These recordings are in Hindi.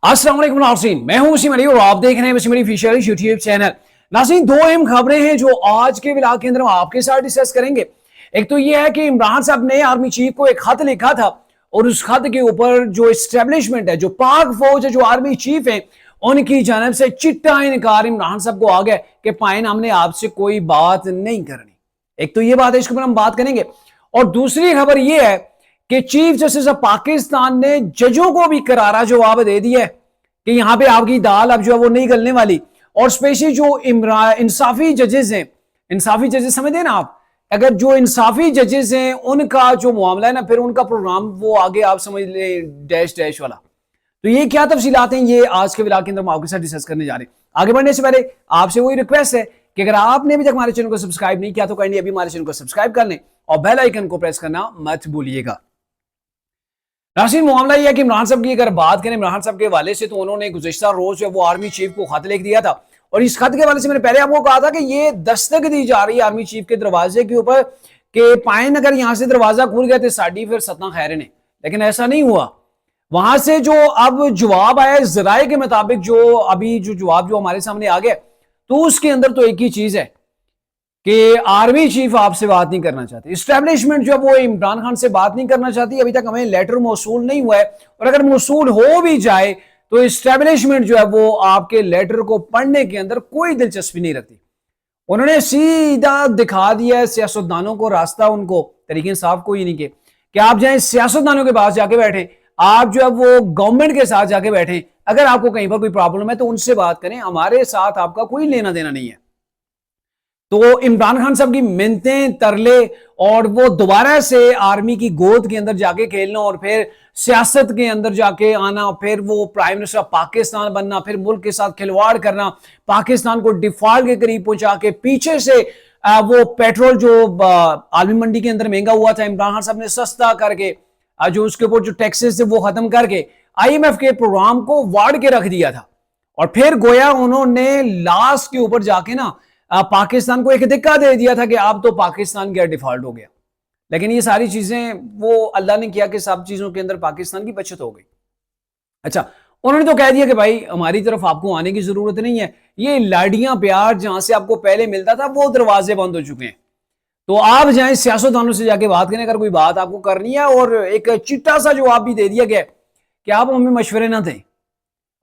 अस्सलाम वालेकुम नाज़रीन, मैं हूं वसीम अली और आप देख रहे हैं Wasim Ali official YouTube channel. नाज़रीन, दो अहम खबरें हैं जो आज के व्लॉग के अंदर हम आपके साथ डिस्कस करेंगे। एक तो यह है कि इमरान साहब ने आर्मी चीफ को एक खत लिखा था और उस खत के ऊपर जो एस्टेब्लिशमेंट है, जो पाक फौज है, जो आर्मी चीफ है, उनकी जानब से चिट्टा इनकार इमरान साहब को आ गया कि पाइन हमने आपसे कोई बात नहीं करनी। एक तो ये बात है, इसके ऊपर हम बात करेंगे। और दूसरी खबर यह है कि चीफ जस्टिस ऑफ पाकिस्तान ने जजों को भी करारा जवाब दे दिया है कि यहां पे आपकी दाल अब जो है वो नहीं गलने वाली। और स्पेशली जो इंसाफी जजेस हैं, इंसाफी जजेस समझते ना आप, अगर जो इंसाफी जजेस हैं उनका जो मामला है ना, फिर उनका प्रोग्राम वो आगे आप समझ ले डैश डैश वाला। तो ये क्या तफसीलात हैं, ये आज के व्लॉग के अंदर हम आपके साथ डिस्कस करने जा रहे हैं। आगे बढ़ने से पहले आपसे वही रिक्वेस्ट है कि अगर आपने अभी तक हमारे चैनल को सब्सक्राइब नहीं किया तो काइंडली अभी हमारे चैनल को सब्सक्राइब कर लें और बेल आइकन को प्रेस करना मत भूलिएगा। नाज़रीन, मामला यह है कि इमरान साहब की अगर बात करें इमरान साहब के हवाले से, तो उन्होंने गुज़िश्ता रोज जो है वो आर्मी चीफ को खत लिख दिया था। और इस खत के हवाले से मैंने पहले आपको कहा था कि ये दस्तक दी जा रही है आर्मी चीफ के दरवाजे के ऊपर कि पाइन अगर यहां से दरवाजा खुल गया तो साड़ी फिर सतना खैर ने, लेकिन ऐसा नहीं हुआ। वहां से जो अब जवाब आया जराए के मुताबिक, जो अभी जो जवाब जो हमारे सामने आ गया, तो उसके अंदर तो एक ही चीज है कि आर्मी चीफ आपसे बात नहीं करना चाहती, इस्टेब्लिशमेंट जो है वो इमरान खान से बात नहीं करना चाहती। अभी तक हमें लेटर मौसूल नहीं हुआ है, और अगर मौसूल हो भी जाए तो इस्टेब्लिशमेंट जो है वो आपके लेटर को पढ़ने के अंदर कोई दिलचस्पी नहीं रखती। उन्होंने सीधा दिखा दिया है सियासतदानों को रास्ता, उनको तरीके इंसाफ को ही नहीं कि आप जाए सियासतदानों के पास जाके बैठे, आप जो है वो गवर्नमेंट के साथ जाके बैठे। अगर आपको कहीं पर कोई प्रॉब्लम है तो उनसे बात करें, हमारे साथ आपका कोई लेना देना नहीं है। तो इमरान खान साहब की मिन्नतें, तरले और वो दोबारा से आर्मी की गोद के अंदर जाके खेलना और फिर सियासत के अंदर जाके आना, फिर वो प्राइम मिनिस्टर ऑफ पाकिस्तान बनना, फिर मुल्क के साथ खिलवाड़ करना, पाकिस्तान को डिफॉल्ट के करीब पहुंचा के पीछे से वो पेट्रोल जो आलमी मंडी के अंदर महंगा हुआ था, इमरान खान साहब ने सस्ता करके जो उसके ऊपर जो टैक्सेस थे वो खत्म करके IMF के प्रोग्राम को वाड़ के रख दिया था। और फिर गोया उन्होंने लास्ट के ऊपर जाके ना पाकिस्तान को एक धक्का दे दिया था कि अब तो पाकिस्तान गैर डिफॉल्ट हो गया। लेकिन ये सारी चीजें वो अल्लाह ने किया कि सब चीजों के अंदर पाकिस्तान की बचत हो गई। अच्छा, उन्होंने तो कह दिया कि भाई हमारी तरफ आपको आने की जरूरत नहीं है, ये लाड़ियां प्यार जहां से आपको पहले मिलता था वो दरवाजे बंद हो चुके हैं, तो आप जाएं सियासतदानों से जाके बात करें अगर कोई बात आपको करनी है। और एक चिट्टा सा जवाब भी दे दिया गया कि आप हमें मशवरे ना दें,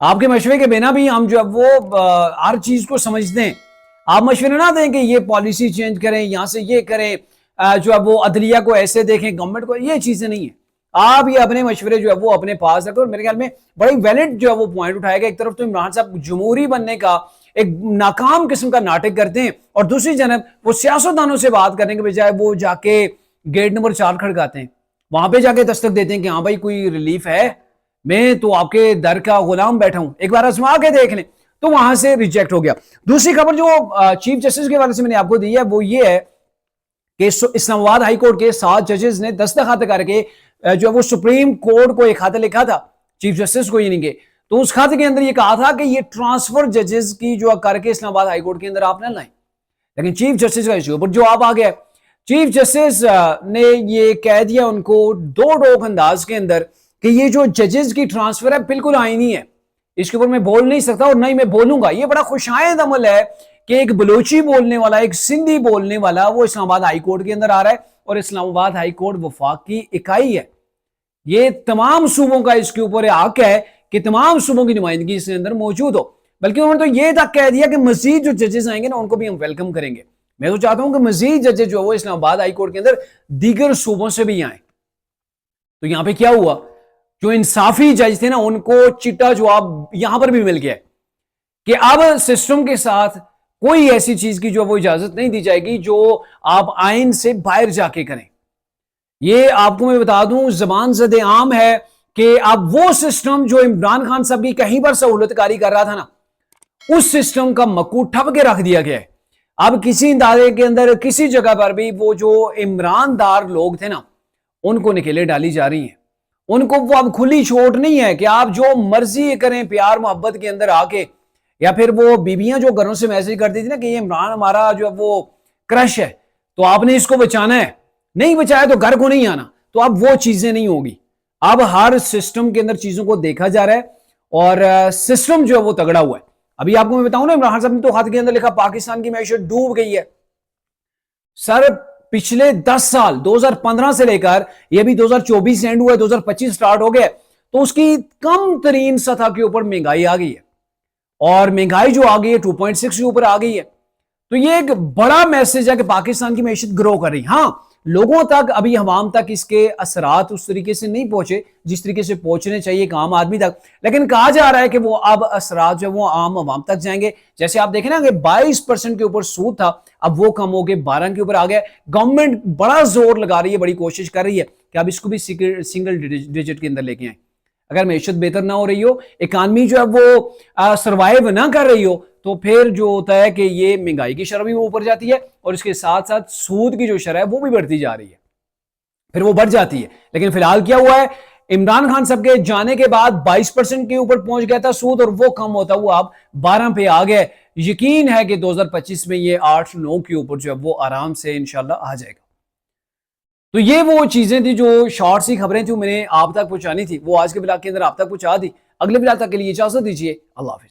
आपके मशवरे के बिना भी हम जो है वो हर चीज को समझते हैं। आप मशवरे ना दें कि ये पॉलिसी चेंज करें, यहां से ये करें, जो है वो अदलिया को ऐसे देखें, गवर्नमेंट को, ये चीजें नहीं है। आप ये अपने मशवरे जो है वो अपने पास रखें। और मेरे ख्याल में बड़ी वैलिड जो है वो पॉइंट उठाएगा। एक तरफ तो इमरान साहब जमहूरी बनने का एक नाकाम किस्म का नाटक करते हैं, और दूसरी जानब वो सियासतदानों से बात करने के बजाय वो जाके गेट नंबर 4 खड़काते हैं, वहां पे जाके दस्तक देते हैं कि हाँ भाई कोई रिलीफ है, मैं तो आपके दर का गुलाम बैठा हूं, एक बार आजमा के देख लें। तो वहां से रिजेक्ट हो गया। दूसरी खबर जो चीफ जस्टिस के बारे से मैंने आपको दी है वो ये है कि इस्लामाबाद हाई कोर्ट के 7 जजेस ने दस्तखत करके जो वो सुप्रीम कोर्ट को एक खत लिखा था, चीफ जस्टिस को, यानी कि, तो उस खत के अंदर ये कहा था कि ये ट्रांसफर जजेस की जो करके इस्लामाबाद हाई कोर्ट के अंदर आप न लाएं। लेकिन चीफ जस्टिस का इसके ऊपर जवाब आ गया। चीफ जस्टिस ने ये कह दिया उनको दो टोक अंदाज के अंदर कि ये जो जजेस की ट्रांसफर है बिल्कुल आईनी है, इसके ऊपर मैं बोल नहीं सकता और नहीं मैं बोलूंगा। ये बड़ा खुशायद अमल है कि एक बलोची बोलने वाला, एक सिंधी बोलने वाला वो इस्लामाबाद हाई कोर्ट के अंदर आ रहा है, और इस्लामाबाद हाई कोर्ट वफाक की इकाई है। ये तमाम सूबों का इसके ऊपर हक है कि तमाम सूबों की नुमाइंदगी इसके अंदर मौजूद हो। बल्कि उन्होंने तो ये तक कह दिया कि मजीद जो जजेस आएंगे ना उनको भी हम वेलकम करेंगे। मैं तो चाहता हूं कि मजीद जजेस जो है वो इस्लामाबाद हाई कोर्ट के अंदर दीगर सूबों से भी आए। तो यहां पर क्या हुआ, जो इंसाफी जज थे ना उनको चिट्टा जवाब यहां पर भी मिल गया कि अब सिस्टम के साथ कोई ऐसी चीज की जो वो इजाजत नहीं दी जाएगी जो आप आइन से बाहर जाके करें। ये आपको मैं बता दूं जबान ज़द आम है कि अब वो सिस्टम जो इमरान खान साहब की कहीं पर सहूलतकारी कर रहा था ना, उस सिस्टम का मक्कू ठप के रख दिया गया है। अब किसी इदारे के अंदर किसी जगह पर भी वो जो इमरानदार लोग थे ना उनको निकेले डाली जा रही हैं। उनको वो अब खुली छूट नहीं है कि आप जो मर्जी करें प्यार मोहब्बत के अंदर आके, या फिर वो बीबियां जो घरों से मैसेज करती थी ना कि ये इमरान हमारा जो है वो क्रश है तो आपने इसको बचाना है, नहीं बचाया तो घर को नहीं आना। तो अब वो चीजें नहीं होगी। अब हर सिस्टम के अंदर चीजों को देखा जा रहा है और सिस्टम जो है वो तगड़ा हुआ है। अभी आपको मैं बताऊं ना, इमरान साहब ने तो खत के अंदर लिखा पाकिस्तान की मैशत डूब गई है। सर पिछले 10 साल 2015 से लेकर ये भी 2024 एंड हुआ है, 2025 स्टार्ट हो गया, तो उसकी कम तरीन सतह के ऊपर महंगाई आ गई है, और महंगाई जो आ गई है 2.6 के ऊपर आ गई है। तो ये एक बड़ा मैसेज है कि पाकिस्तान की मैशत ग्रो कर रही। हाँ, लोगों तक अभी हवाम तक इसके असरात उस तरीके से नहीं पहुंचे जिस तरीके से पहुंचने चाहिए एक आम आदमी तक, लेकिन कहा जा रहा है कि वो अब असरात जो वो आम आवाम तक जाएंगे। जैसे आप देखें ना कि 22% के ऊपर सूद था, अब वो कम हो गए 12 के ऊपर आ गया। गवर्नमेंट बड़ा जोर लगा रही है, बड़ी कोशिश कर रही है कि अब इसको भी सिंगल डिजिट के अंदर लेके आए। अगर मैशत बेहतर ना हो रही हो, इकानमी जो है वो सर्वाइव ना कर रही हो, तो फिर जो होता है कि ये महंगाई की शरह भी वो ऊपर जाती है, और इसके साथ साथ सूद की जो शरह है वो भी बढ़ती जा रही है, फिर वो बढ़ जाती है। लेकिन फिलहाल क्या हुआ है, इमरान खान साहब के जाने के बाद 22% के ऊपर पहुंच गया था सूद, और वो कम होता हुआ अब 12 पे आ गया। यकीन है कि 2025 में ये 8-9 के ऊपर जो है वो आराम से इंशाल्लाह आ जाएगा। तो ये वो चीजें थी जो शॉर्ट सी खबरें थी, मैंने आप तक पहुंचानी थी, वो आज के ब्लॉग के अंदर आप तक पहुंचा दी। अगले ब्लॉग तक के लिए इजाजत दीजिए। अल्लाह हाफिज।